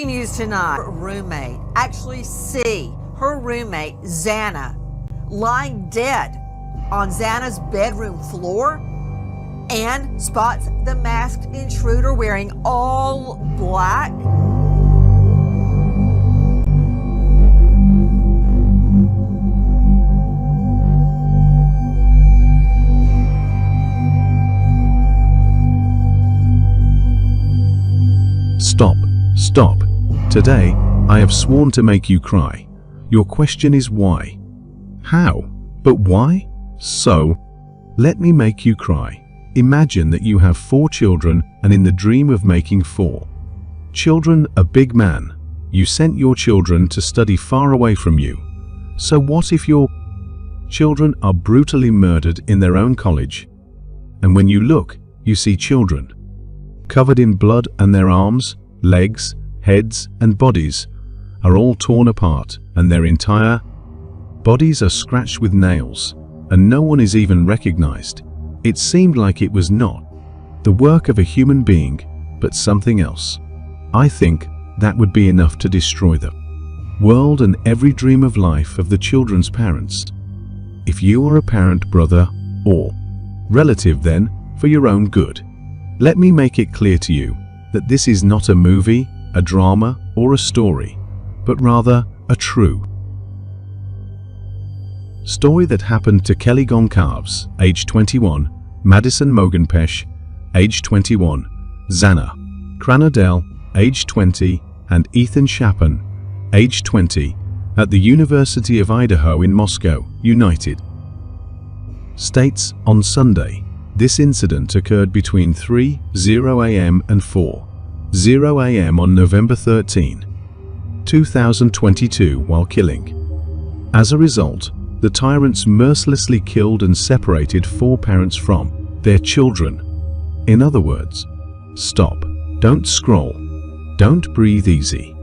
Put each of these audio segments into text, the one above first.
News tonight. Her roommate actually see her roommate Xana lying dead on Xana's bedroom floor and spots the masked intruder wearing all black. Stop. Today, I have sworn to make you cry. Your question is why? How? But why? So, let me make you cry. Imagine that you have 4 children and in the dream of making 4 children a big man. You sent your children to study far away from you. So what if your children are brutally murdered in their own college? And when you look, you see children covered in blood and their arms, legs, heads and bodies are all torn apart and their entire bodies are scratched with nails and no one is even recognized. It seemed like it was not the work of a human being, but something else. I think that would be enough to destroy the world and every dream of life of the children's parents. If you are a parent, brother, or relative, then, for your own good, let me make it clear to you that this is not a movie, a drama, or a story, but rather a true story that happened to Kaylee Goncalves, age 21, Madison Mogen, age 21, Xana Kernodle, age 20, and Ethan Chapin, age 20, at the University of Idaho in Moscow, United States, on Sunday. This incident occurred between 3:00 a.m. and 4:00 a.m. on November 13, 2022, while killing. As a result, the tyrants mercilessly killed and separated 4 parents from their children. In other words, stop, don't scroll, don't breathe easy.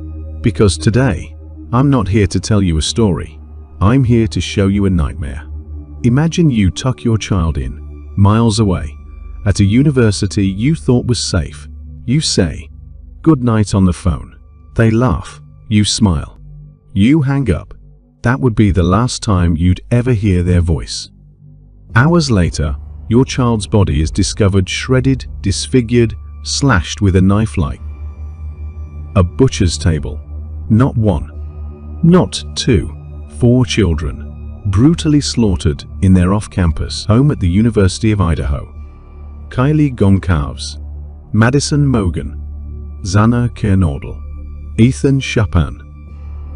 Because today, I'm not here to tell you a story. I'm here to show you a nightmare. Imagine you tuck your child in, miles away, at a university you thought was safe. You say, "Good night" on the phone. They laugh. You smile. You hang up. That would be the last time you'd ever hear their voice. Hours later, your child's body is discovered shredded, disfigured, slashed with a knife like a butcher's table. Not 1, not 2, 4 children, brutally slaughtered in their off-campus home at the University of Idaho. Kaylee Goncalves, Madison Mogen, Xana Kernodle, Ethan Chapin.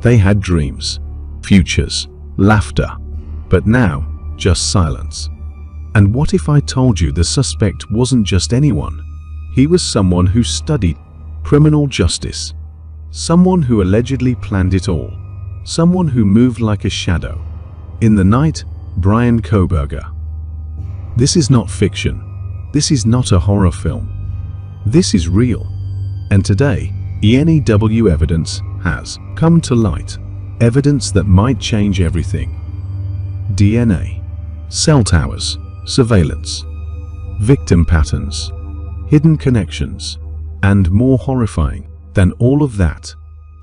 They had dreams, futures, laughter, but now just silence. And what if I told you the suspect wasn't just anyone? He was someone who studied criminal justice, someone who allegedly planned it all, someone who moved like a shadow in the night. Bryan Kohberger. This is not fiction. This is not a horror film. This is real. And today, ENEW evidence has come to light. Evidence that might change everything. DNA, cell towers, surveillance, victim patterns, hidden connections, and more horrifying than all of that,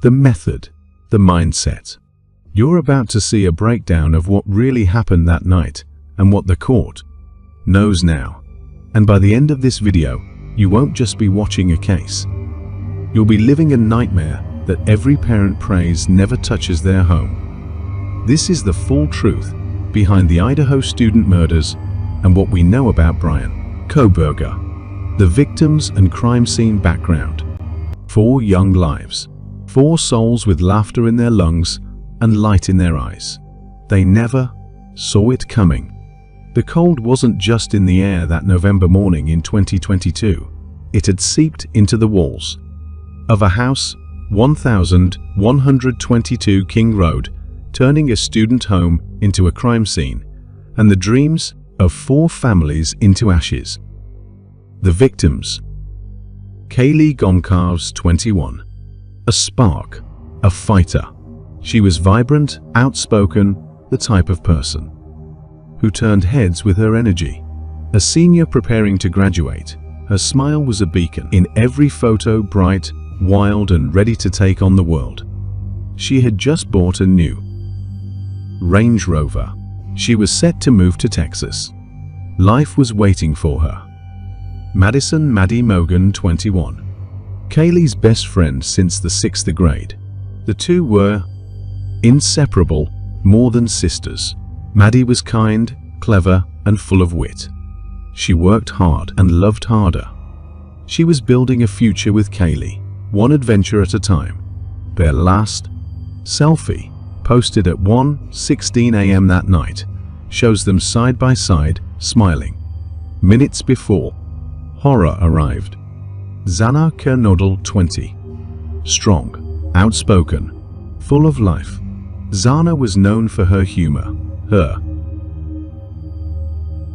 the method, the mindset. You're about to see a breakdown of what really happened that night and what the court knows now. And by the end of this video, you won't just be watching a case. You'll be living a nightmare that every parent prays never touches their home. This is the full truth behind the Idaho Student Murders and what we know about Bryan Kohberger, the victims and crime scene background. 4 young lives, 4 souls with laughter in their lungs and light in their eyes. They never saw it coming. The cold wasn't just in the air that November morning in 2022. It had seeped into the walls of a house, 1122 King Road, turning a student home into a crime scene, and the dreams of 4 families into ashes. The victims: Kaylee Goncalves, 21. A spark, a fighter. She was vibrant, outspoken, the type of person who turned heads with her energy. A senior preparing to graduate, her smile was a beacon. In every photo, bright, wild and ready to take on the world. She had just bought a new Range Rover. She was set to move to Texas. Life was waiting for her. Madison Maddie Mogen, 21. Kaylee's best friend since the 6th grade. The two were inseparable, more than sisters. Maddie was kind, clever, and full of wit. She worked hard and loved harder. She was building a future with Kaylee, one adventure at a time. Their last selfie, posted at 1:16 a.m. that night, shows them side by side, smiling. Minutes before, horror arrived. Xana Kernodle, 20. Strong, outspoken, full of life. Xana was known for her humor, her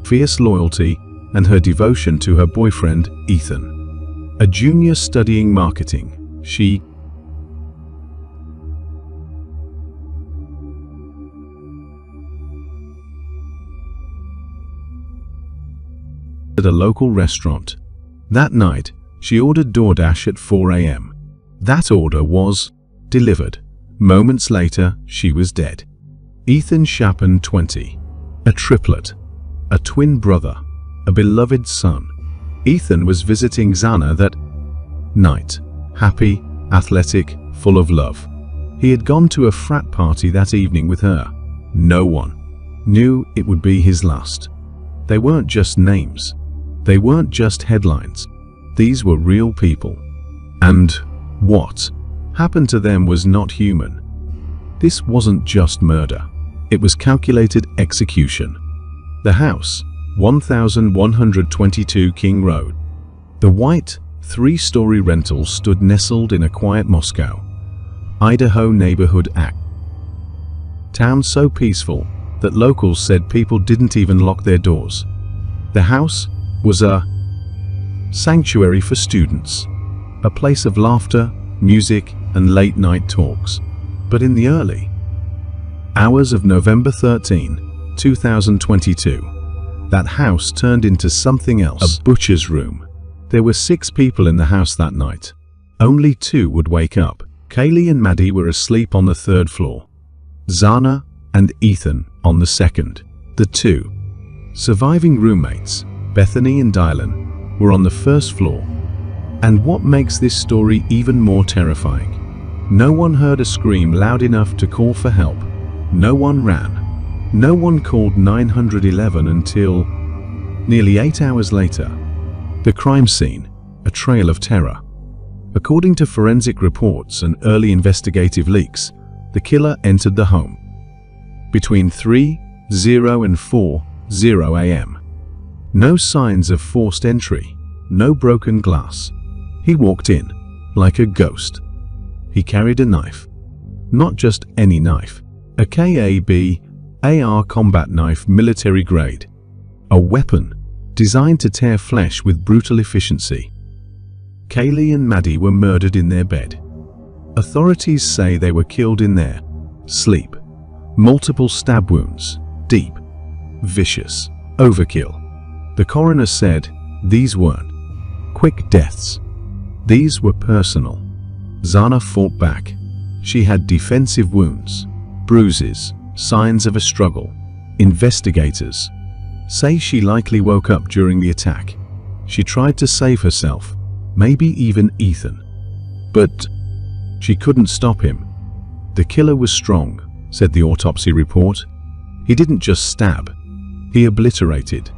fierce loyalty, and her devotion to her boyfriend, Ethan. A junior studying marketing, she at a local restaurant. That night, she ordered DoorDash at 4 a.m. That order was delivered. Moments later, she was dead. Ethan Chapin, 20. A triplet. A twin brother. A beloved son. Ethan was visiting Xana that night. Happy, athletic, full of love. He had gone to a frat party that evening with her. No one knew it would be his last. They weren't just names. They weren't just headlines. These were real people. And what happened to them was not human. This wasn't just murder. It was calculated execution. The house, 1122 King Road. The white, 3-story rental stood nestled in a quiet Moscow, Idaho neighborhood town so peaceful that locals said people didn't even lock their doors. The house was a sanctuary for students, a place of laughter, music, and late-night talks. But in the early hours of November 13, 2022, that house turned into something else, a butcher's room. There were 6 people in the house that night. Only 2 would wake up. Kaylee and Maddie were asleep on the 3rd floor. Xana and Ethan on the 2nd. The 2 surviving roommates, Bethany and Dylan, were on the 1st floor. And what makes this story even more terrifying? No one heard a scream loud enough to call for help. No one ran. No one called 911 until nearly 8 hours later. The crime scene, a trail of terror. According to forensic reports and early investigative leaks, the killer entered the home between 3:00 and 4:00 a.m. No signs of forced entry, no broken glass. He walked in like a ghost. He carried a knife. Not just any knife. A KAB-AR combat knife, military grade. A weapon designed to tear flesh with brutal efficiency. Kaylee and Maddie were murdered in their bed. Authorities say they were killed in their sleep. Multiple stab wounds, deep, vicious, overkill. The coroner said these weren't quick deaths. These were personal. Xana fought back. She had defensive wounds, bruises, signs of a struggle. Investigators say she likely woke up during the attack. She tried to save herself, maybe even Ethan. But she couldn't stop him. The killer was strong, said the autopsy report. He didn't just stab, he obliterated.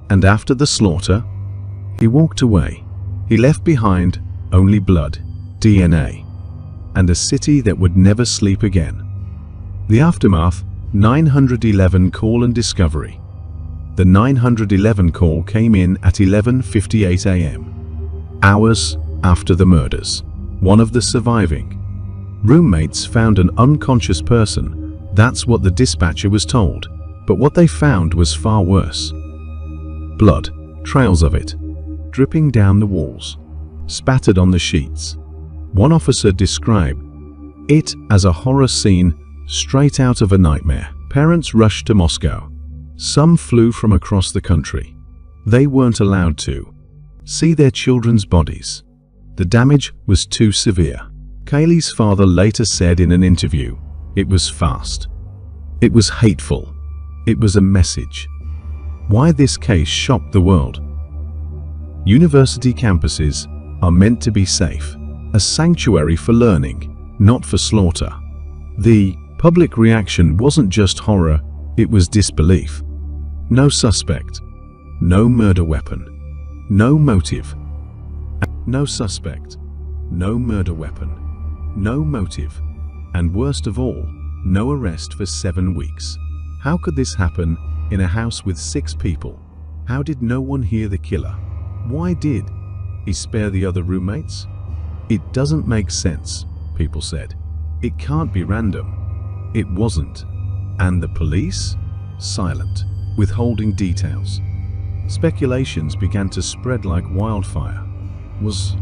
And after the slaughter, he walked away. He left behind only blood, DNA, and a city that would never sleep again. The aftermath, 911 call and discovery. The 911 call came in at 11:58 a.m. Hours after the murders. One of the surviving roommates found an unconscious person. That's what the dispatcher was told. But what they found was far worse. Blood, trails of it, dripping down the walls, spattered on the sheets. One officer described it as a horror scene straight out of a nightmare. Parents rushed to Moscow. Some flew from across the country. They weren't allowed to see their children's bodies. The damage was too severe. Kaylee's father later said in an interview, "It was fast. It was hateful. It was a message." Why this case shocked the world? University campuses are meant to be safe, a sanctuary for learning, not for slaughter. The public reaction wasn't just horror, it was disbelief. No suspect, no murder weapon, no motive. No suspect, no murder weapon, no motive, and worst of all, no arrest for 7 weeks. How could this happen in a house with 6 people? How did no one hear the killer? Why did he spare the other roommates? It doesn't make sense, people said. It can't be random. It wasn't. And the police? Silent, withholding details. Speculations began to spread like wildfire. Was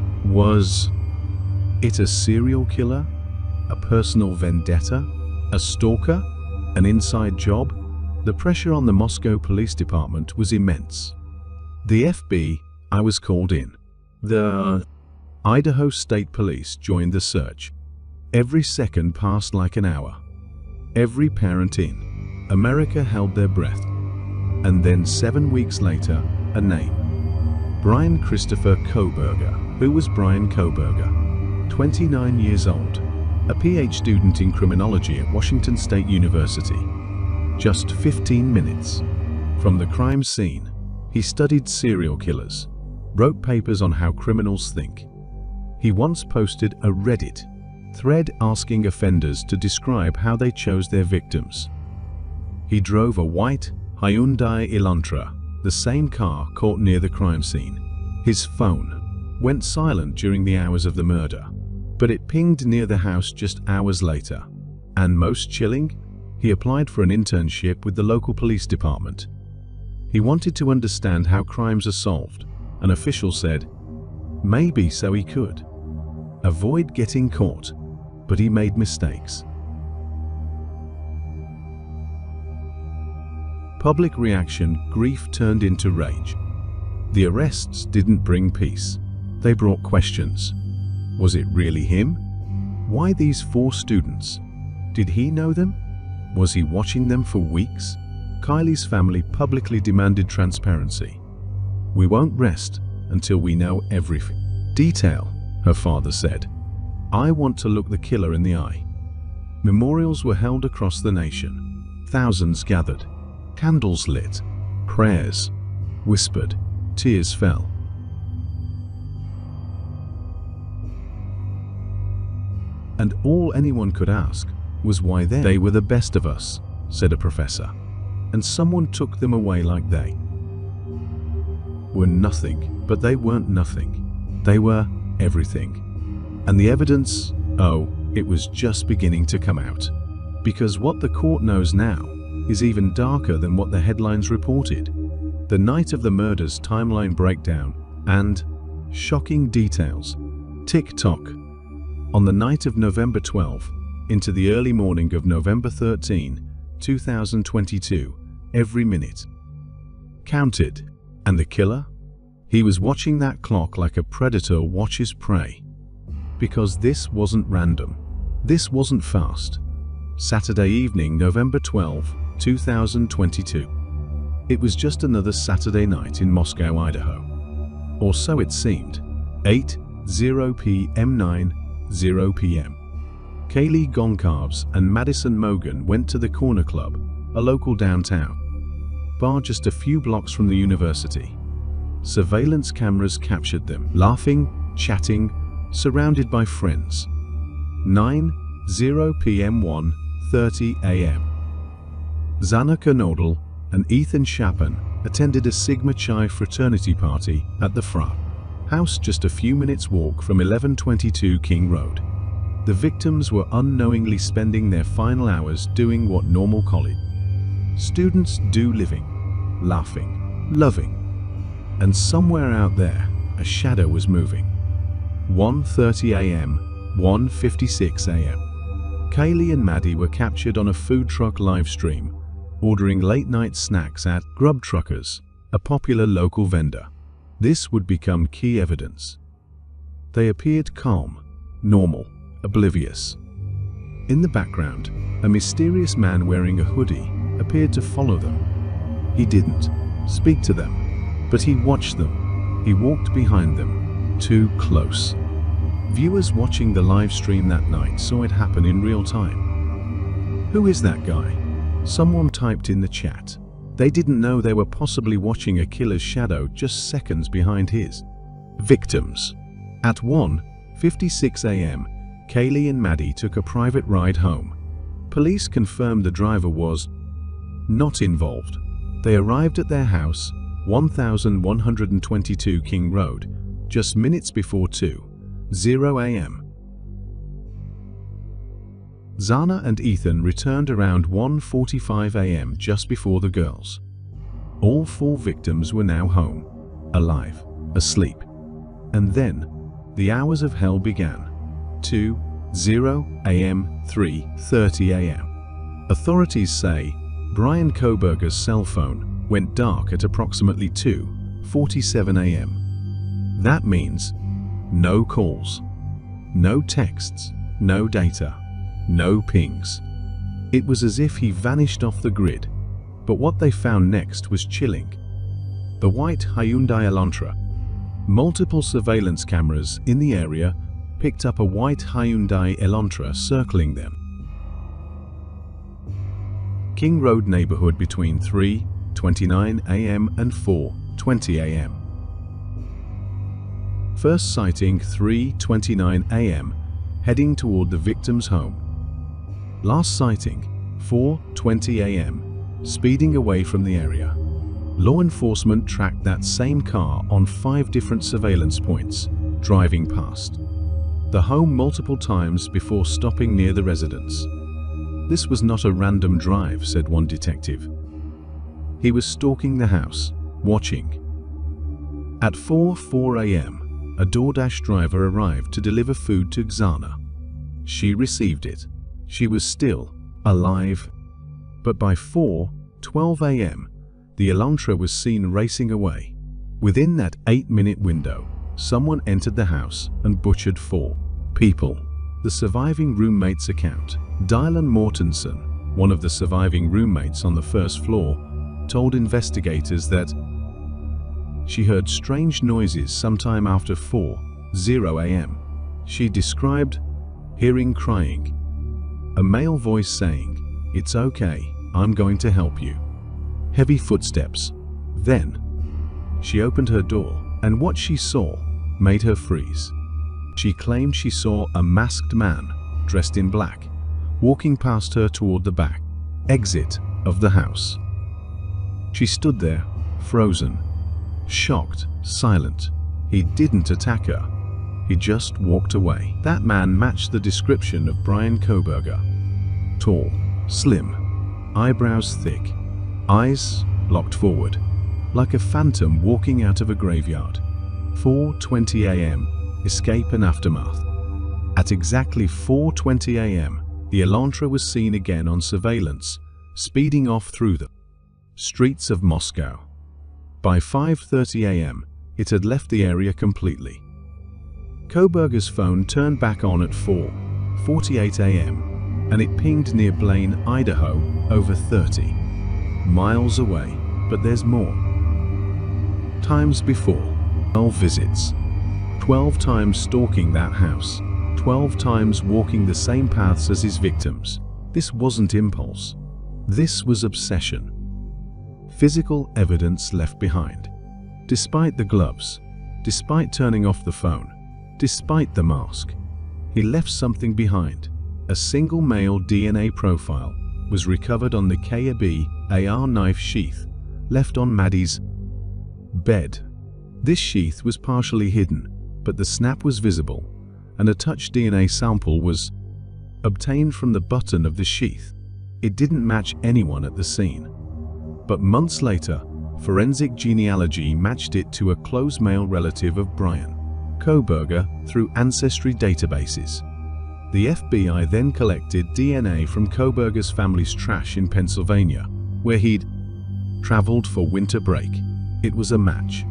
it a serial killer? A personal vendetta? A stalker? An inside job? The pressure on the Moscow Police Department was immense. The FBI was called in. The Idaho State Police joined the search. Every second passed like an hour. Every parent in America held their breath. And then 7 weeks later, a name. Bryan Christopher Kohberger. Who was Bryan Kohberger? 29 years old, a PhD student in criminology at Washington State University. Just 15 minutes from the crime scene, he studied serial killers, wrote papers on how criminals think. He once posted a Reddit thread asking offenders to describe how they chose their victims. He drove a white Hyundai Elantra, the same car caught near the crime scene. His phone went silent during the hours of the murder, but it pinged near the house just hours later. And most chilling, he applied for an internship with the local police department. He wanted to understand how crimes are solved. An official said, maybe so he could avoid getting caught, but he made mistakes. Public reaction, grief turned into rage. The arrests didn't bring peace. They brought questions. Was it really him? Why these 4 students? Did he know them? Was he watching them for weeks? Kaylee's family publicly demanded transparency. We won't rest until we know every detail, her father said. I want to look the killer in the eye. Memorials were held across the nation. Thousands gathered. Candles lit. Prayers whispered. Tears fell. And all anyone could ask was why they were the best of us, said a professor. And someone took them away like they were nothing, but they weren't nothing. They were everything. And the evidence, oh, it was just beginning to come out. Because what the court knows now is even darker than what the headlines reported. The night of the murders timeline breakdown and shocking details. Tick-tock. On the night of November 12, into the early morning of November 13, 2022, every minute counted. And the killer? He was watching that clock like a predator watches prey. Because this wasn't random. This wasn't fast. Saturday evening, November 12, 2022. It was just another Saturday night in Moscow, Idaho. Or so it seemed. 8:0 p.m. 9:0 p.m. Kaylee Goncalves and Madison Mogen went to the Corner Club, a local downtown bar just a few blocks from the university. Surveillance cameras captured them, laughing, chatting, surrounded by friends. 9:0 p.m. 1:30 a.m. Xana Kernodle and Ethan Chapin attended a Sigma Chi fraternity party at the frat house just a few minutes walk from 1122 King Road. The victims were unknowingly spending their final hours doing what normal college students do, living, laughing, loving. And somewhere out there, a shadow was moving. 1:30 a.m., 1:56 a.m. Kaylee and Maddie were captured on a food truck live stream, ordering late-night snacks at Grub Truckers, a popular local vendor. This would become key evidence. They appeared calm, normal, oblivious. In the background, a mysterious man wearing a hoodie appeared to follow them. He didn't speak to them, but he watched them. He walked behind them, too close. Viewers watching the live stream that night saw it happen in real time. Who is that guy? Someone typed in the chat. They didn't know they were possibly watching a killer's shadow just seconds behind his. Victims. At 1:56 a.m., Kaylee and Maddie took a private ride home. Police confirmed the driver was not involved. They arrived at their house, 1122 King Road, just minutes before 2:00 a.m. Xana and Ethan returned around 1:45 a.m. just before the girls. All 4 victims were now home, alive, asleep. And then, the hours of hell began. 2:00 a.m., 3:30 a.m. Authorities say Bryan Kohberger's cell phone went dark at approximately 2:47 a.m. That means no calls, no texts, no data, no pings. It was as if he vanished off the grid. But what they found next was chilling. The white Hyundai Elantra. Multiple surveillance cameras in the area picked up a white Hyundai Elantra circling them. King Road neighborhood between 3:29 a.m. and 4:20 a.m. First sighting 3:29 a.m. heading toward the victim's home. Last sighting 4:20 a.m. speeding away from the area. Law enforcement tracked that same car on 5 different surveillance points, driving past the home multiple times before stopping near the residence. This was not a random drive, said one detective. He was stalking the house, watching. At 4:04 a.m., a DoorDash driver arrived to deliver food to Xana. She received it. She was still alive. But by 4:12 a.m., the Elantra was seen racing away. Within that 8-minute window, someone entered the house and butchered 4 people. The surviving roommate's account. Dylan Mortensen, one of the surviving roommates on the first floor, told investigators that she heard strange noises sometime after 4:00 a.m. She described hearing crying, a male voice saying, "It's okay, I'm going to help you." Heavy footsteps. Then, she opened her door, and what she saw made her freeze. She claimed she saw a masked man, dressed in black, walking past her toward the back exit of the house. She stood there, frozen, shocked, silent. He didn't attack her. He just walked away. That man matched the description of Bryan Kohberger. Tall, slim, eyebrows thick, eyes locked forward, like a phantom walking out of a graveyard. 4:20 a.m. Escape and aftermath. At exactly 4:20 a.m., the Elantra was seen again on surveillance, speeding off through the streets of Moscow. By 5:30 a.m., it had left the area completely. Kohberger's phone turned back on at 4:48 a.m., and it pinged near Blaine, Idaho, over 30 miles away. But there's more. Times before. 12 visits. 12 times stalking that house. 12 times walking the same paths as his victims. This wasn't impulse. This was obsession. Physical evidence left behind. Despite the gloves, despite turning off the phone, despite the mask, he left something behind. A single male DNA profile was recovered on the Kaylee AR knife sheath left on Maddie's bed. This sheath was partially hidden, but the snap was visible, and a touch DNA sample was obtained from the button of the sheath. It didn't match anyone at the scene. But months later, forensic genealogy matched it to a close male relative of Bryan Kohberger through ancestry databases. The FBI then collected DNA from Kohberger's family's trash in Pennsylvania, where he'd traveled for winter break. It was a match.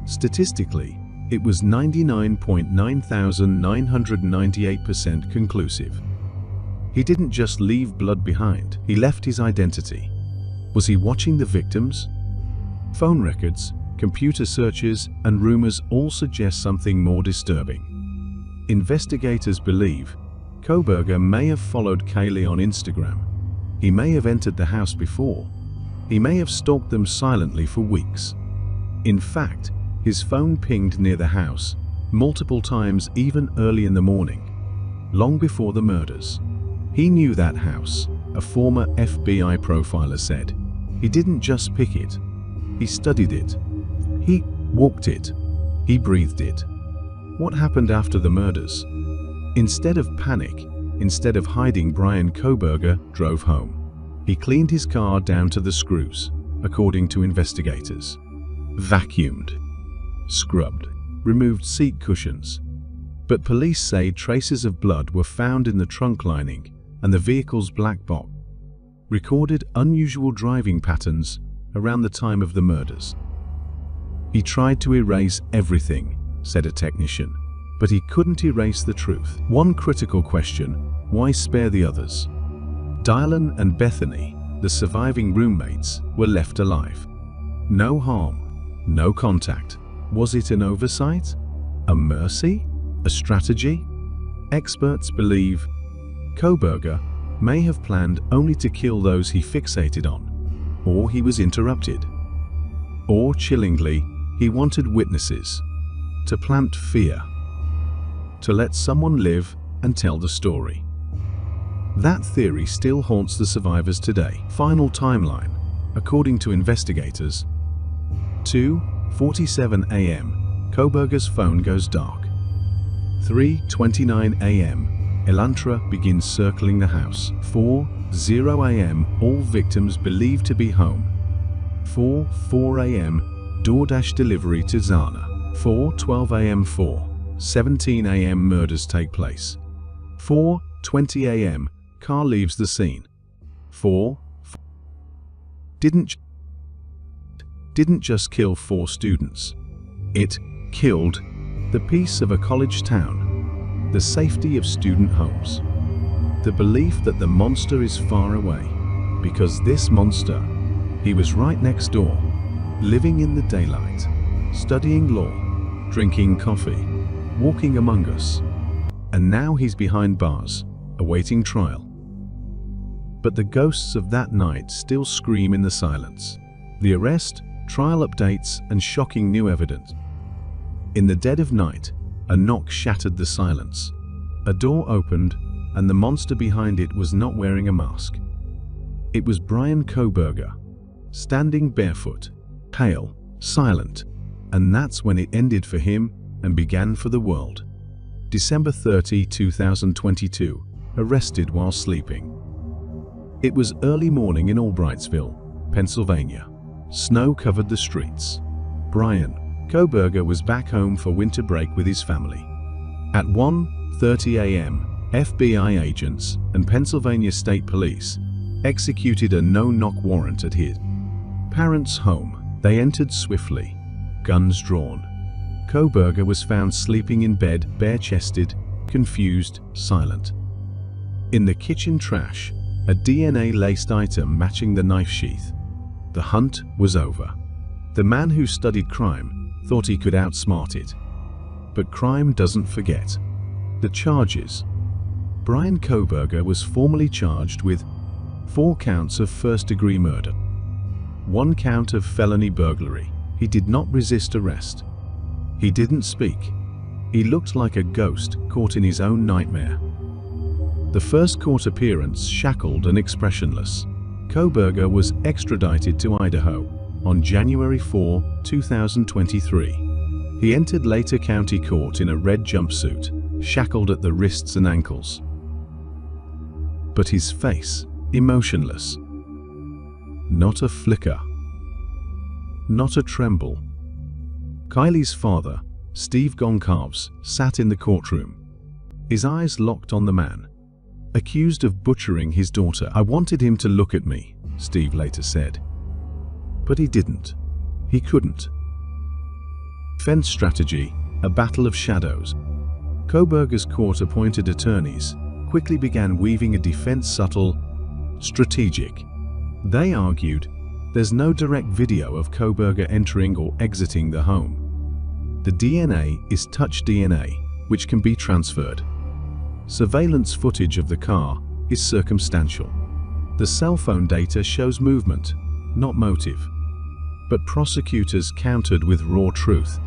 Statistically, It was 99.9998% conclusive. He didn't just leave blood behind, he left his identity. Was he watching the victims? Phone records, computer searches, and rumors all suggest something more disturbing. Investigators believe Kohberger may have followed Kaylee on Instagram. He may have entered the house before. He may have stalked them silently for weeks. In fact, his phone pinged near the house multiple times, even early in the morning, long before the murders. He knew that house, a former FBI profiler said. He didn't just pick it. He studied it. He walked it. He breathed it. What happened after the murders? Instead of panic, instead of hiding, Bryan Kohberger drove home. He cleaned his car down to the screws, according to investigators. Vacuumed, scrubbed, removed seat cushions. But police say traces of blood were found in the trunk lining and the vehicle's black box recorded unusual driving patterns around the time of the murders. He tried to erase everything, said a technician, but he couldn't erase the truth. One critical question: why spare the others? Dylan and Bethany, the surviving roommates, were left alive. No harm, no contact. Was it an oversight? A mercy? A strategy? Experts believe Kohberger may have planned only to kill those he fixated on, or he was interrupted, or chillingly, he wanted witnesses, to plant fear, to let someone live and tell the story. That theory still haunts the survivors today. Final timeline, according to investigators: 2:47 a.m., Kohberger's phone goes dark. 3:29 a.m., Elantra begins circling the house. 4:00 a.m., all victims believed to be home. 4:04 a.m., DoorDash delivery to Xana. 4:12 a.m. 4:17 a.m. murders take place. 4:20 a.m. car leaves the scene. 4 didn't just kill 4 students. It killed the peace of a college town, the safety of student homes, the belief that the monster is far away, because this monster, he was right next door, living in the daylight, studying law, drinking coffee, walking among us, and now he's behind bars, awaiting trial. But the ghosts of that night still scream in the silence. The arrest, trial updates, and shocking new evidence. In the dead of night, a knock shattered the silence. A door opened, and the monster behind it was not wearing a mask. It was Bryan Kohberger, standing barefoot, pale, silent, and that's when it ended for him and began for the world. December 30, 2022, arrested while sleeping. It was early morning in Albrightsville, Pennsylvania. Snow covered the streets. Bryan Kohberger was back home for winter break with his family. At 1:30 a.m., FBI agents and Pennsylvania State Police executed a no-knock warrant at his parents' home. They entered swiftly, guns drawn. Kohberger was found sleeping in bed, bare-chested, confused, silent. In the kitchen trash, a DNA-laced item matching the knife sheath. The hunt was over. The man who studied crime thought he could outsmart it. But crime doesn't forget. The charges. Bryan Kohberger was formally charged with 4 counts of first-degree murder, 1 count of felony burglary. He did not resist arrest. He didn't speak. He looked like a ghost caught in his own nightmare. The first court appearance shackled and expressionless. Kohberger was extradited to Idaho on January 4, 2023. He entered Later County Court in a red jumpsuit, shackled at the wrists and ankles. But his face, emotionless. Not a flicker. Not a tremble. Kaylee's father, Steve Goncalves, sat in the courtroom, his eyes locked on the man accused of butchering his daughter. "I wanted him to look at me," Steve later said. But he didn't. He couldn't. Defense strategy: a battle of shadows. Kohberger's court-appointed attorneys quickly began weaving a defense subtle, strategic. They argued there's no direct video of Kohberger entering or exiting the home. The DNA is touch DNA, which can be transferred. Surveillance footage of the car is circumstantial. The cell phone data shows movement, not motive. But prosecutors countered with raw truth.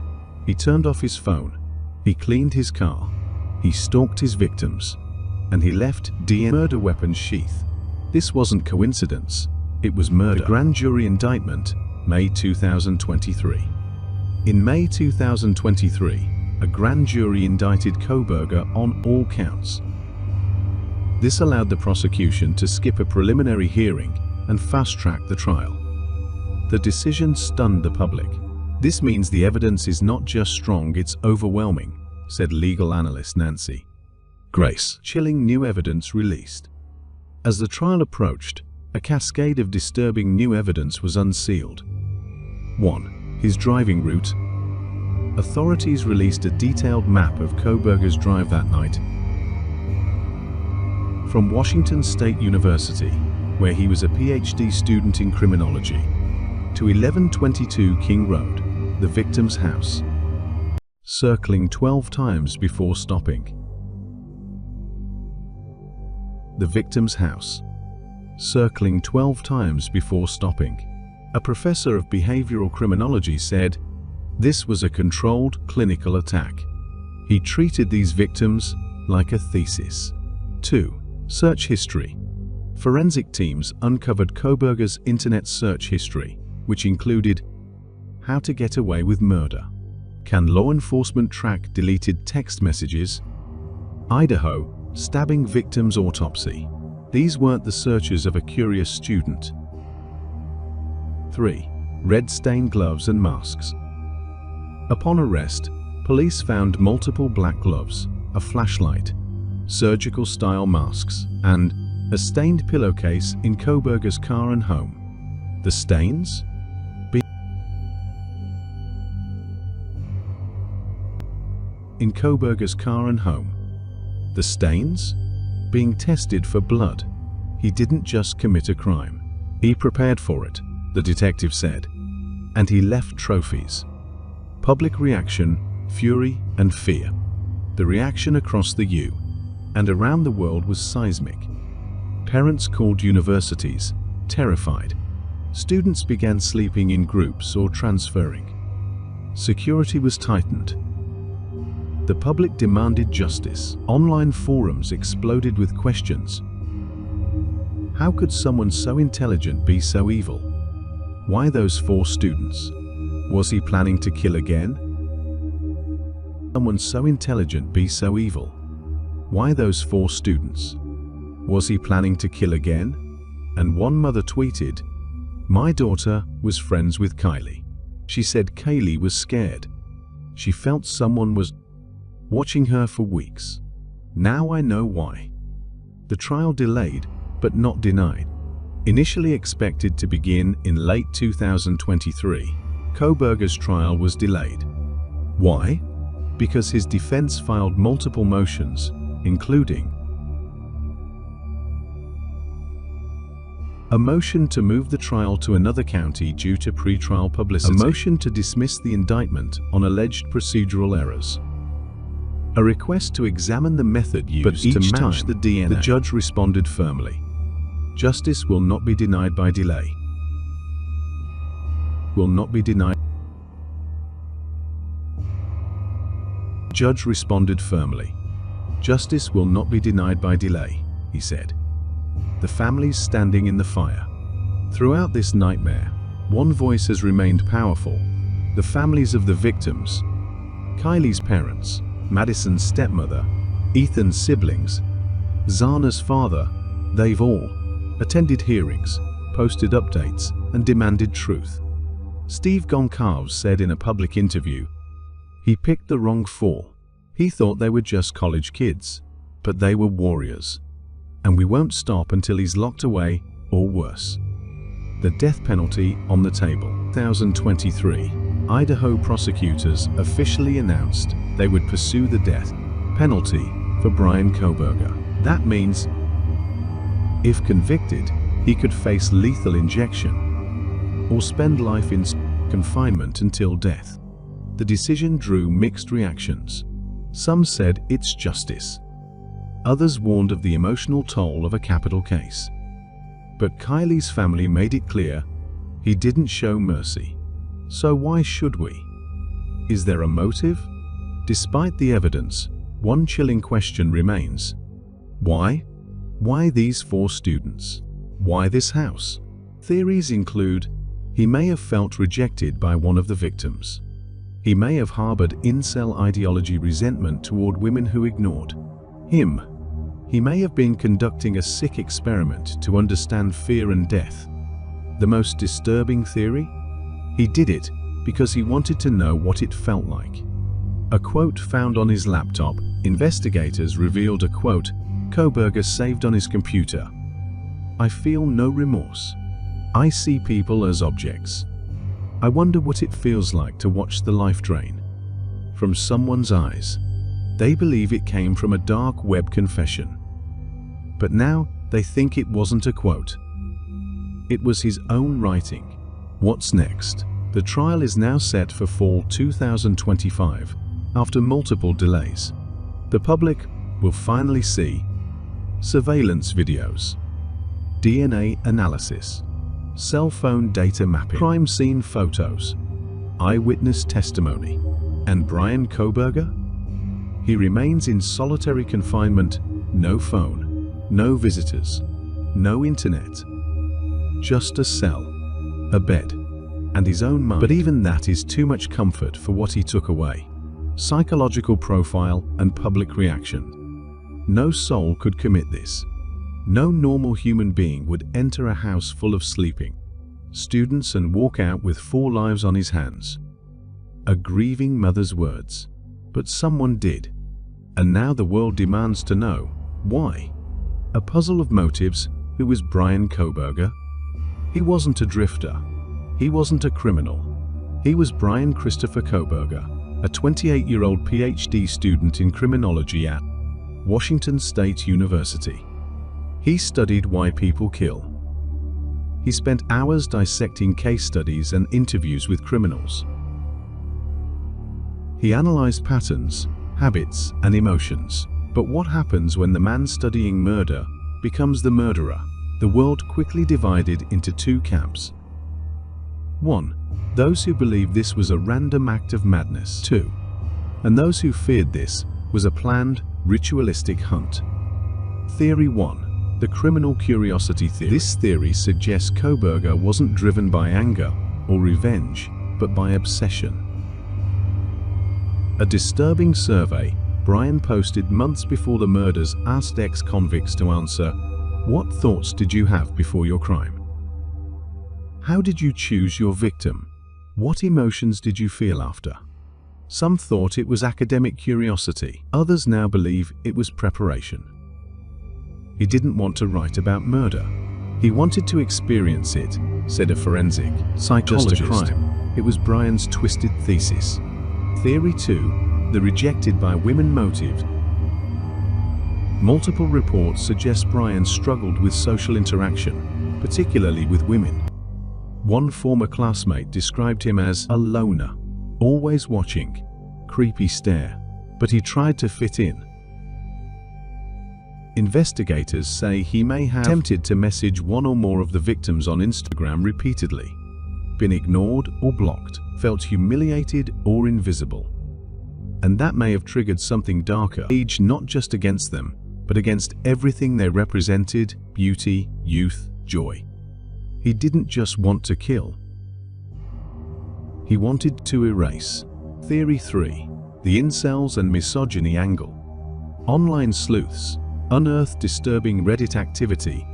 He turned off his phone, he cleaned his car, he stalked his victims, and he left DNA murder weapons sheath. This wasn't coincidence, it was murder. The grand jury indictment, May 2023. In May 2023, a grand jury indicted Kohberger on all counts. This allowed the prosecution to skip a preliminary hearing and fast-track the trial. The decision stunned the public. This means the evidence is not just strong, it's overwhelming, said legal analyst Nancy Grace. Chilling new evidence released. As the trial approached, a cascade of disturbing new evidence was unsealed. 1. His driving route. Authorities released a detailed map of Kohberger's drive that night. From Washington State University, where he was a PhD student in criminology, to 1122 King Road, the victim's house, circling 12 times before stopping. The victim's house, circling 12 times before stopping. A professor of behavioral criminology said, this was a controlled clinical attack. He treated these victims like a thesis. 2. Search history. Forensic teams uncovered Kohberger's internet search history, which included how to get away with murder. Can law enforcement track deleted text messages? Idaho, stabbing victim's autopsy. These weren't the searches of a curious student. 3. Red stained gloves and masks. Upon arrest, police found multiple black gloves, a flashlight, surgical-style masks, and a stained pillowcase in Kohberger's car and home. The stains? In Kohberger's car and home. The stains? Being tested for blood. He didn't just commit a crime. He prepared for it, the detective said. And he left trophies. Public reaction, fury, and fear. The reaction across the U and around the world was seismic. Parents called universities, terrified. Students began sleeping in groups or transferring. Security was tightened. The public demanded justice. Online forums exploded with questions. How could someone so intelligent be so evil? Why those 4 students? Was he planning to kill again? Someone so intelligent be so evil? Why those 4 students? Was he planning to kill again? And one mother tweeted, my daughter was friends with Kaylee. She said Kaylee was scared. She felt someone was watching her for weeks. Now I know why. The trial delayed, but not denied. Initially expected to begin in late 2023, Kohberger's trial was delayed. Why? Because his defense filed multiple motions, including a motion to move the trial to another county due to pretrial publicity, a motion to dismiss the indictment on alleged procedural errors, a request to examine the method used to match the DNA. The judge responded firmly. Justice will not be denied by delay. Will not be denied. Judge responded firmly. Justice will not be denied by delay, he said. The families standing in the fire. Throughout this nightmare, one voice has remained powerful. The families of the victims. Kaylee's parents, Madison's stepmother, Ethan's siblings, Xana's father, they've all attended hearings, posted updates, and demanded truth. Steve Goncalves said in a public interview, he picked the wrong 4. He thought they were just college kids, but they were warriors. And we won't stop until he's locked away, or worse. The death penalty on the table. 2023. Idaho prosecutors officially announced they would pursue the death penalty for Bryan Kohberger. That means, if convicted, he could face lethal injection or spend life in confinement until death. The decision drew mixed reactions. Some said it's justice. Others warned of the emotional toll of a capital case. But Kaylee's family made it clear he didn't show mercy. So why should we? Is there a motive? Despite the evidence, one chilling question remains. Why? Why these 4 students? Why this house? Theories include he may have felt rejected by one of the victims. He may have harbored incel ideology resentment toward women who ignored him. He may have been conducting a sick experiment to understand fear and death. The most disturbing theory? He did it because he wanted to know what it felt like. A quote found on his laptop, investigators revealed a quote Kohberger saved on his computer. "I feel no remorse. I see people as objects. I wonder what it feels like to watch the life drain from someone's eyes." They believe it came from a dark web confession. But now they think it wasn't a quote. It was his own writing. What's next? The trial is now set for fall 2025, after multiple delays. The public will finally see surveillance videos, DNA analysis, cell phone data mapping, crime scene photos, eyewitness testimony. And Bryan Kohberger? He remains in solitary confinement, no phone, no visitors, no internet. Just a cell, a bed, and his own mind. But even that is too much comfort for what he took away. Psychological profile and public reaction. No soul could commit this. No normal human being would enter a house full of sleeping students and walk out with 4 lives on his hands. A grieving mother's words. But someone did. And now the world demands to know why. A puzzle of motives. Who was Bryan Kohberger? He wasn't a drifter. He wasn't a criminal. He was Bryan Christopher Kohberger, a 28-year-old PhD student in criminology at Washington State University. He studied why people kill. He spent hours dissecting case studies and interviews with criminals. He analyzed patterns, habits, and emotions. But what happens when the man studying murder becomes the murderer? The world quickly divided into 2 camps. 1. Those who believed this was a random act of madness. 2. And those who feared this was a planned, ritualistic hunt. Theory 1. The criminal curiosity theory. This theory suggests Kohberger wasn't driven by anger or revenge, but by obsession. A disturbing survey Bryan posted months before the murders asked ex-convicts to answer, "What thoughts did you have before your crime? How did you choose your victim? What emotions did you feel after?" Some thought it was academic curiosity. Others now believe it was preparation. He didn't want to write about murder. He wanted to experience it, said a forensic psychologist. Just a crime. It was Bryan's twisted thesis. Theory 2, the rejected by women motive. Multiple reports suggest Bryan struggled with social interaction, particularly with women. One former classmate described him as a loner, always watching, creepy stare, but he tried to fit in. Investigators say he may have attempted to message one or more of the victims on Instagram repeatedly, been ignored or blocked, felt humiliated or invisible. And that may have triggered something darker, rage not just against them, but against everything they represented: beauty, youth, joy. He didn't just want to kill. He wanted to erase. Theory 3, the incels and misogyny angle. Online sleuths unearthed disturbing Reddit activity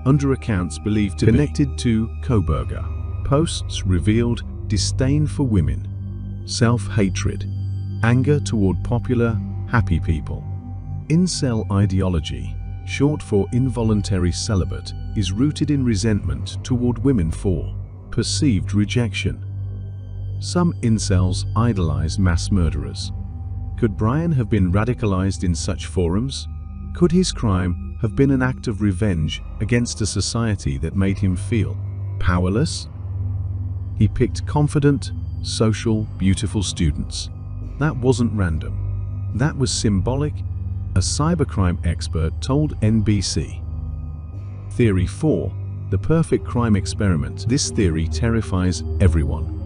under accounts believed to be connected to Kohberger. Posts revealed disdain for women, self-hatred, anger toward popular, happy people. Incel ideology, short for involuntary celibate, is rooted in resentment toward women for perceived rejection. Some incels idolize mass murderers. Could Bryan have been radicalized in such forums? Could his crime have been an act of revenge against a society that made him feel powerless? He picked confident, social, beautiful students. That wasn't random. That was symbolic, a cybercrime expert told NBC. Theory 4. The perfect crime experiment. This theory terrifies everyone.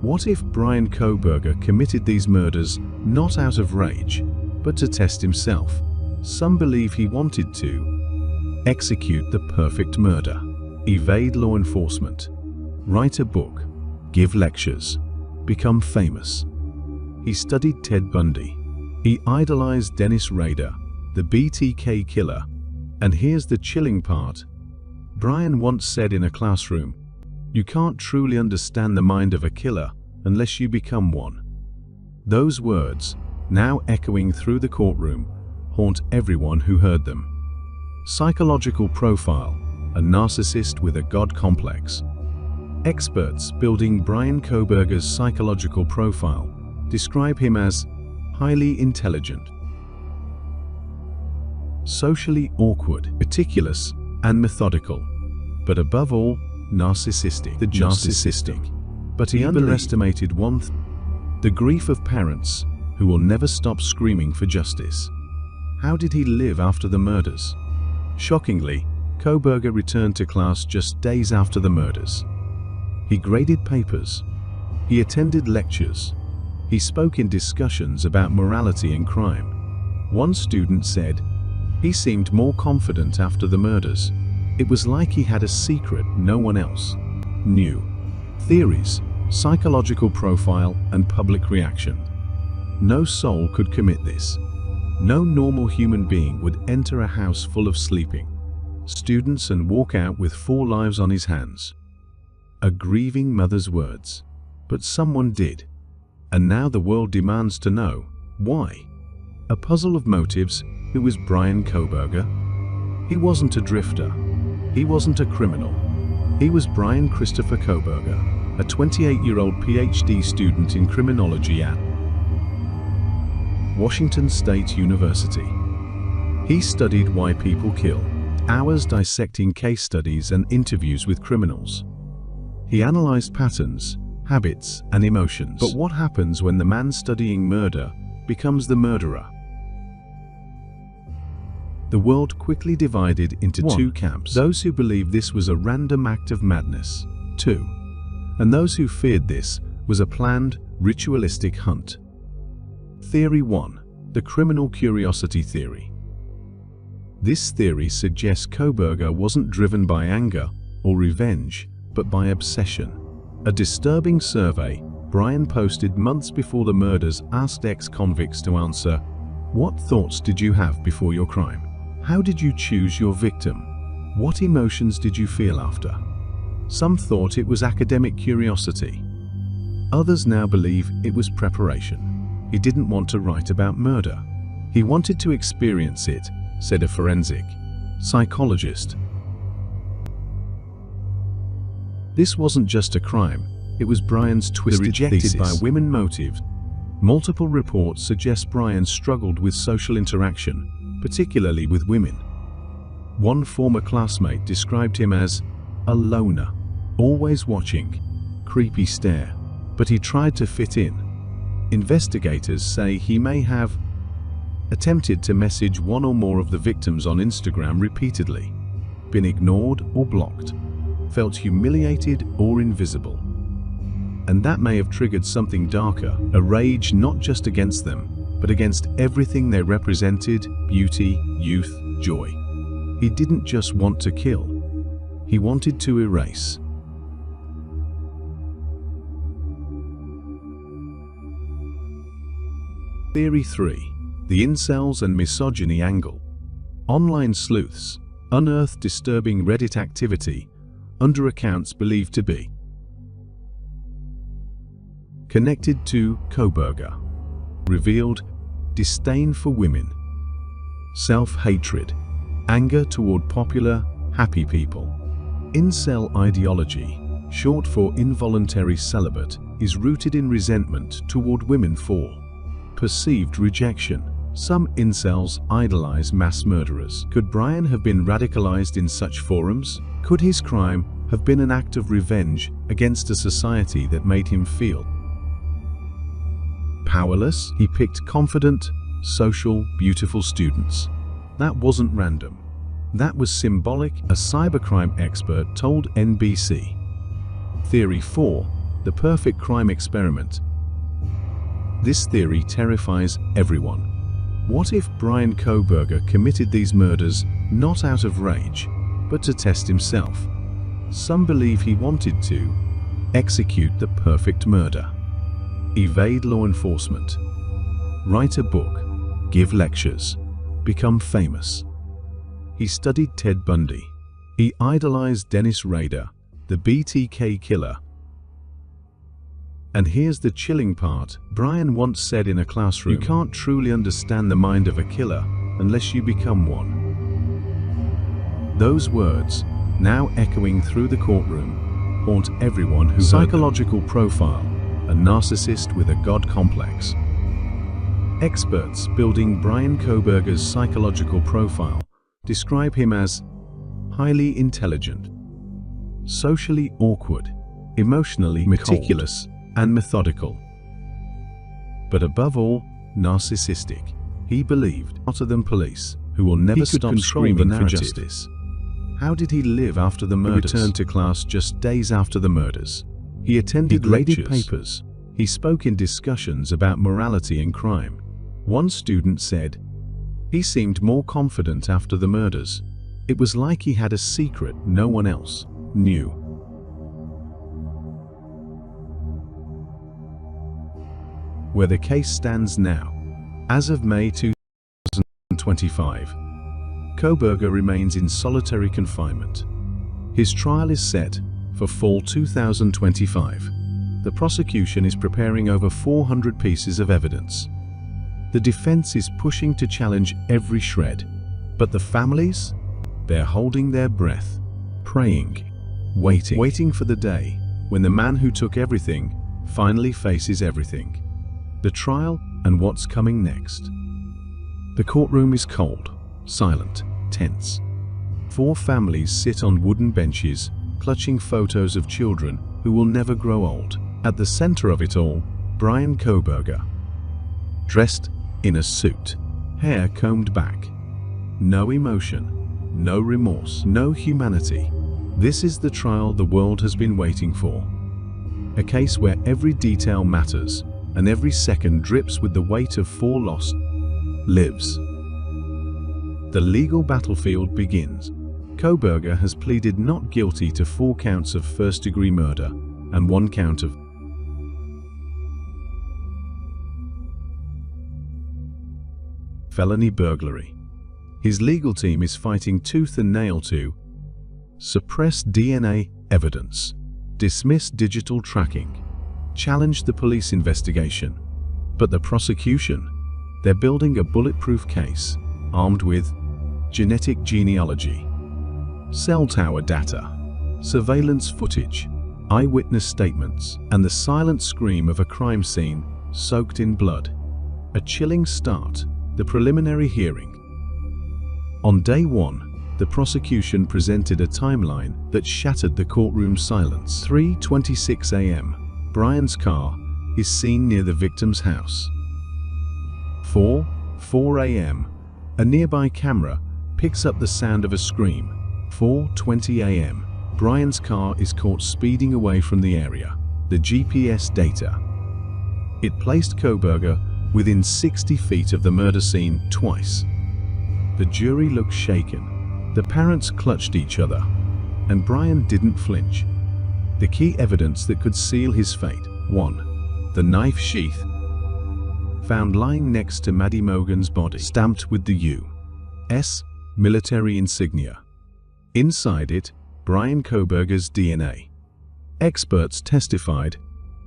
What if Bryan Kohberger committed these murders not out of rage, but to test himself? Some believe he wanted to execute the perfect murder, evade law enforcement, write a book, give lectures, become famous. He studied Ted Bundy. He idolized Dennis Rader, the BTK killer. And here's the chilling part. Bryan once said in a classroom, "You can't truly understand the mind of a killer unless you become one." Those words, now echoing through the courtroom, haunt everyone who heard them. Psychological profile: a narcissist with a God complex. Experts building Bryan Kohberger's psychological profile describe him as highly intelligent, socially awkward, meticulous, and methodical, but above all, narcissistic. But he underestimated the grief of parents who will never stop screaming for justice. How did he live after the murders? Shockingly, Kohberger returned to class just days after the murders. He graded papers. He attended lectures. He spoke in discussions about morality and crime. One student said, "He seemed more confident after the murders. It was like he had a secret no one else knew." Theories: psychological profile and public reaction. No soul could commit this. No normal human being would enter a house full of sleeping students and walk out with 4 lives on his hands. A grieving mother's words. But someone did. And now the world demands to know why. A puzzle of motives. Who was Bryan Kohberger? He wasn't a drifter. He wasn't a criminal. He was Bryan Christopher Kohberger, a 28-year-old PhD student in criminology at Washington State University. He studied why people kill, hours dissecting case studies and interviews with criminals. He analyzed patterns, habits, and emotions. But what happens when the man studying murder becomes the murderer? The world quickly divided into 2 camps. Those who believed this was a random act of madness. 2. And those who feared this was a planned, ritualistic hunt. Theory 1. The criminal curiosity theory. This theory suggests Kohberger wasn't driven by anger or revenge, but by obsession. A disturbing survey Bryan posted months before the murders asked ex-convicts to answer, "What thoughts did you have before your crime? How did you choose your victim? What emotions did you feel after?" Some thought it was academic curiosity. Others now believe it was preparation. He didn't want to write about murder. He wanted to experience it, said a forensic psychologist. This wasn't just a crime, it was Bryan's twisted thesis. By women motive. Multiple reports suggest Bryan struggled with social interaction, particularly with women. One former classmate described him as a loner, always watching, creepy stare, but he tried to fit in. Investigators say he may have attempted to message one or more of the victims on Instagram repeatedly, been ignored or blocked, felt humiliated or invisible. And that may have triggered something darker, a rage not just against them, but against everything they represented: beauty, youth, joy. He didn't just want to kill, he wanted to erase. Theory 3. The incels and misogyny angle. Online sleuths unearthed disturbing Reddit activity under accounts believed to be connected to Kohberger. Revealed disdain for women, self-hatred, anger toward popular, happy people. Incel ideology. short for involuntary celibate, is rooted in resentment toward women for perceived rejection. Some incels idolize mass murderers. Could Bryan have been radicalized in such forums? Could his crime have been an act of revenge against a society that made him feel powerless? He picked confident, social, beautiful students. That wasn't random. That was symbolic, a cybercrime expert told NBC. Theory 4. The perfect crime experiment. This theory terrifies everyone. What if Bryan Kohberger committed these murders not out of rage, but to test himself? Some believe he wanted to execute the perfect murder. Evade law enforcement. Write a book. Give lectures. Become famous. He studied Ted Bundy. He idolized Dennis Rader, the BTK killer. And here's the chilling part. Bryan once said in a classroom, "You can't truly understand the mind of a killer unless you become one." Those words, now echoing through the courtroom, haunt everyone who psychological profile, a narcissist with a god complex. Experts building Bryan Kohberger's psychological profile describe him as highly intelligent, socially awkward, emotionally meticulous, and methodical. But above all, narcissistic. He believed hotter than police, who will never stop screaming for justice. How did he live after the murders? He returned to class just days after the murders. He attended lectures. Papers. He spoke in discussions about morality and crime. One student said, "He seemed more confident after the murders. It was like he had a secret no one else knew." Where the case stands now, as of May 2025, Kohberger remains in solitary confinement. His trial is set for fall 2025. The prosecution is preparing over 400 pieces of evidence. The defense is pushing to challenge every shred. But the families? They're holding their breath, praying, waiting for the day when the man who took everything finally faces everything. The trial and what's coming next. The courtroom is cold, silent, tense. 4 families sit on wooden benches, clutching photos of children who will never grow old. At the center of it all, Bryan Kohberger, dressed in a suit, hair combed back. No emotion, no remorse, no humanity. This is the trial the world has been waiting for. A case where every detail matters and every second drips with the weight of 4 lost lives. The legal battlefield begins. Kohberger has pleaded not guilty to 4 counts of first-degree murder and 1 count of felony burglary. His legal team is fighting tooth and nail to suppress DNA evidence, dismiss digital tracking, challenge the police investigation. But the prosecution, they're building a bulletproof case, armed with genetic genealogy, cell tower data, surveillance footage, eyewitness statements, and the silent scream of a crime scene soaked in blood. A chilling start. The preliminary hearing. On day 1, the prosecution presented a timeline that shattered the courtroom silence. 3:26 a.m. Bryan's car is seen near the victim's house. 4 a.m. A nearby camera picks up the sound of a scream. 4:20 a.m. Bryan's car is caught speeding away from the area. The GPS data. It placed Kohberger within 60 feet of the murder scene twice. The jury looked shaken. The parents clutched each other, and Bryan didn't flinch. The key evidence that could seal his fate. 1. The knife sheath, found lying next to Maddie Mogen's body, stamped with the U.S. military insignia. Inside it, Bryan Kohberger's DNA. Experts testified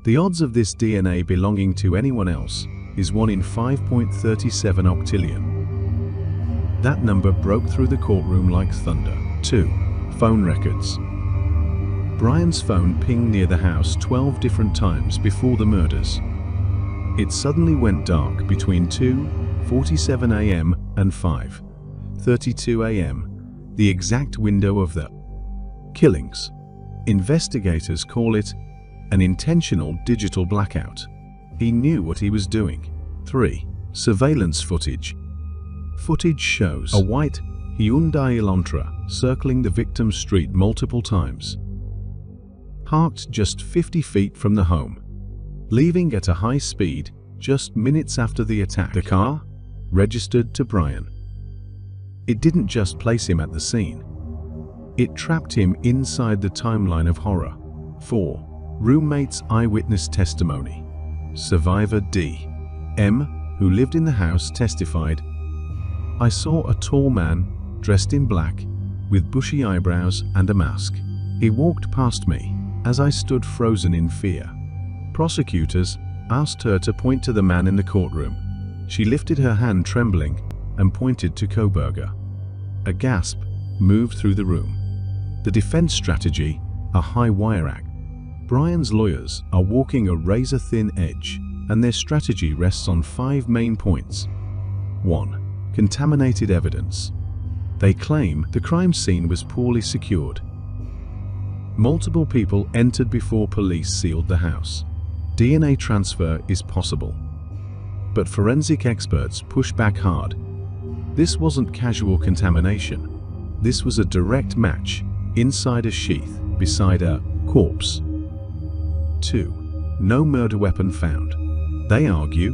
the odds of this DNA belonging to anyone else is 1 in 5.37 octillion. That number broke through the courtroom like thunder. 2. Phone records. Bryan's phone pinged near the house 12 different times before the murders. It suddenly went dark between 2:47 a.m. and 5:32 a.m., the exact window of the killings. Investigators call it an intentional digital blackout. He knew what he was doing. 3. Surveillance footage. Footage shows a white Hyundai Elantra circling the victim's street multiple times, parked just 50 feet from the home, leaving at a high speed just minutes after the attack. The car registered to Bryan. It didn't just place him at the scene. It trapped him inside the timeline of horror. 4. Roommate's eyewitness testimony. Survivor D.M., who lived in the house, testified, "I saw a tall man dressed in black with bushy eyebrows and a mask. He walked past me as I stood frozen in fear." Prosecutors asked her to point to the man in the courtroom. She lifted her hand trembling and pointed to Kohberger. A gasp moved through the room. The defense strategy, a high wire act. Bryan's lawyers are walking a razor-thin edge, and their strategy rests on 5 main points. 1. Contaminated evidence. They claim the crime scene was poorly secured. Multiple people entered before police sealed the house. DNA transfer is possible. But forensic experts push back hard. This wasn't casual contamination. This was a direct match inside a sheath beside a corpse. 2. No murder weapon found. They argue,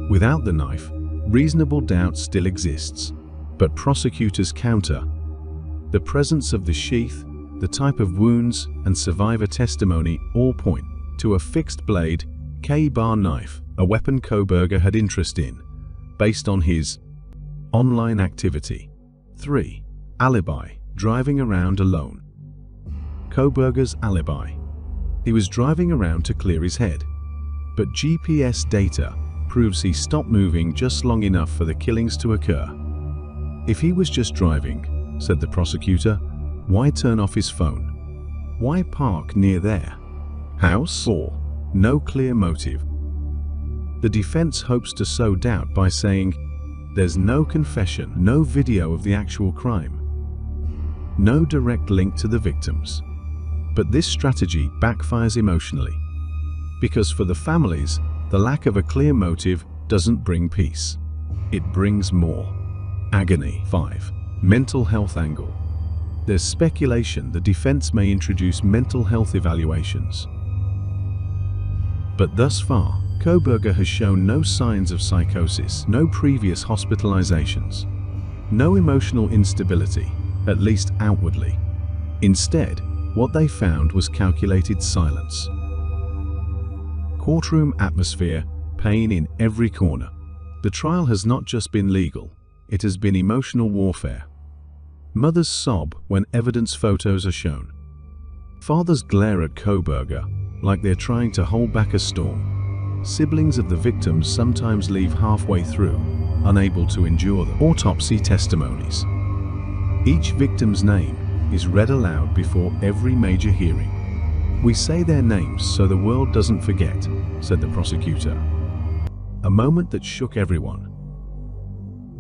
without the knife, reasonable doubt still exists. But prosecutors counter. The presence of the sheath, the type of wounds, and survivor testimony all point to a fixed blade K-bar knife, a weapon Kohberger had interest in, based on his online activity. 3. Alibi. Driving around alone. Kohberger's alibi. He was driving around to clear his head. But GPS data proves he stopped moving just long enough for the killings to occur. If he was just driving, said the prosecutor, why turn off his phone? Why park near their house? 4. No clear motive. The defense hopes to sow doubt by saying, there's no confession, no video of the actual crime, no direct link to the victims. But this strategy backfires emotionally. Because for the families, the lack of a clear motive doesn't bring peace. It brings more agony. 5. Mental health angle. There's speculation the defense may introduce mental health evaluations. But thus far, Kohberger has shown no signs of psychosis, no previous hospitalizations, no emotional instability, at least outwardly. Instead, what they found was calculated silence. Courtroom atmosphere, pain in every corner. The trial has not just been legal, it has been emotional warfare. Mothers sob when evidence photos are shown. Fathers glare at Kohberger like they're trying to hold back a storm. Siblings of the victims sometimes leave halfway through, unable to endure the autopsy testimonies. Each victim's name is read aloud before every major hearing. "We say their names so the world doesn't forget," said the prosecutor. A moment that shook everyone.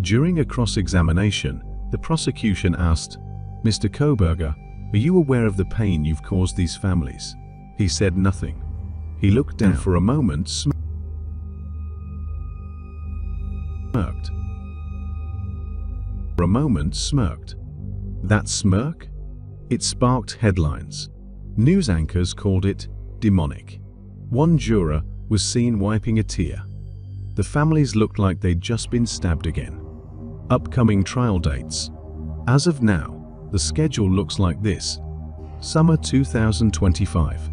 During a cross-examination, the prosecution asked, "Mr. Kohberger, are you aware of the pain you've caused these families?" He said nothing. He looked down for a moment, smirked. That smirk? It sparked headlines. News anchors called it demonic. One juror was seen wiping a tear. The families looked like they'd just been stabbed again. Upcoming trial dates. As of now, the schedule looks like this. Summer 2025.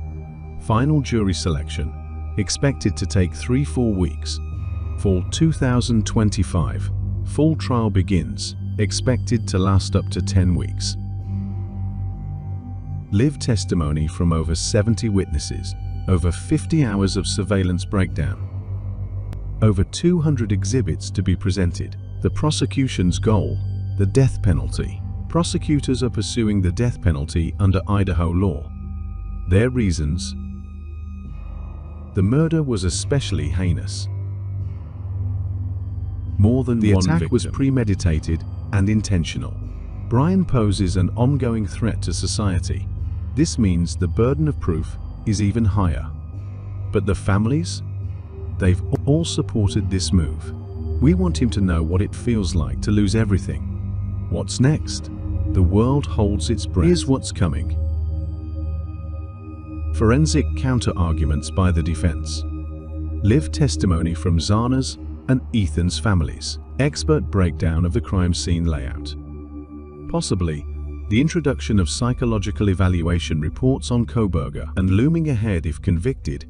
Final jury selection, expected to take 3-4 weeks. Fall 2025. Full trial begins, expected to last up to 10 weeks. Live testimony from over 70 witnesses, over 50 hours of surveillance breakdown. Over 200 exhibits to be presented. The prosecution's goal, the death penalty. Prosecutors are pursuing the death penalty under Idaho law. Their reasons: the murder was especially heinous. More than the attack was premeditated and intentional. Bryan poses an ongoing threat to society. This means the burden of proof is even higher. But the families? They've all supported this move. We want him to know what it feels like to lose everything. What's next? The world holds its breath. Here's what's coming. Forensic counter-arguments by the defense. Live testimony from Xana's and Ethan's families. Expert breakdown of the crime scene layout. Possibly, the introduction of psychological evaluation reports on Kohberger, and looming ahead if convicted,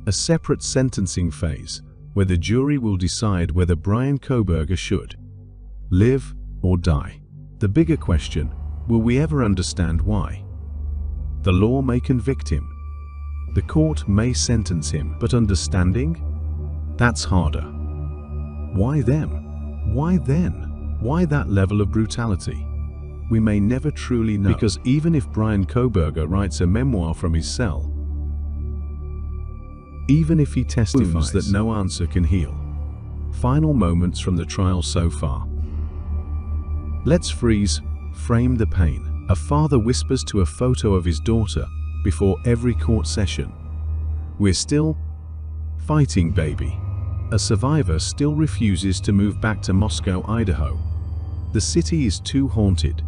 a separate sentencing phase where the jury will decide whether Bryan Kohberger should live or die. The bigger question, will we ever understand why? The law may convict him. The court may sentence him, but understanding? That's harder. Why them? Why then? Why that level of brutality? We may never truly know, because even if Bryan Kohberger writes a memoir from his cell, even if he testifies that no answer can heal. Final moments from the trial so far. Let's frame the pain. A father whispers to a photo of his daughter before every court session. We're still fighting, baby. A survivor still refuses to move back to Moscow, Idaho. The city is too haunted.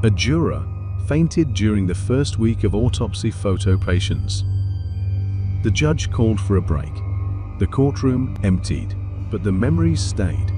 A juror fainted during the first week of autopsy photo patients. The judge called for a break. The courtroom emptied, but the memories stayed.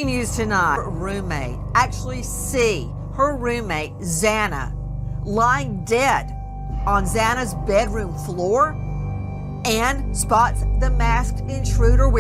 News tonight. Her roommate actually see her roommate Xana lying dead on Xana's bedroom floor and spots the masked intruder with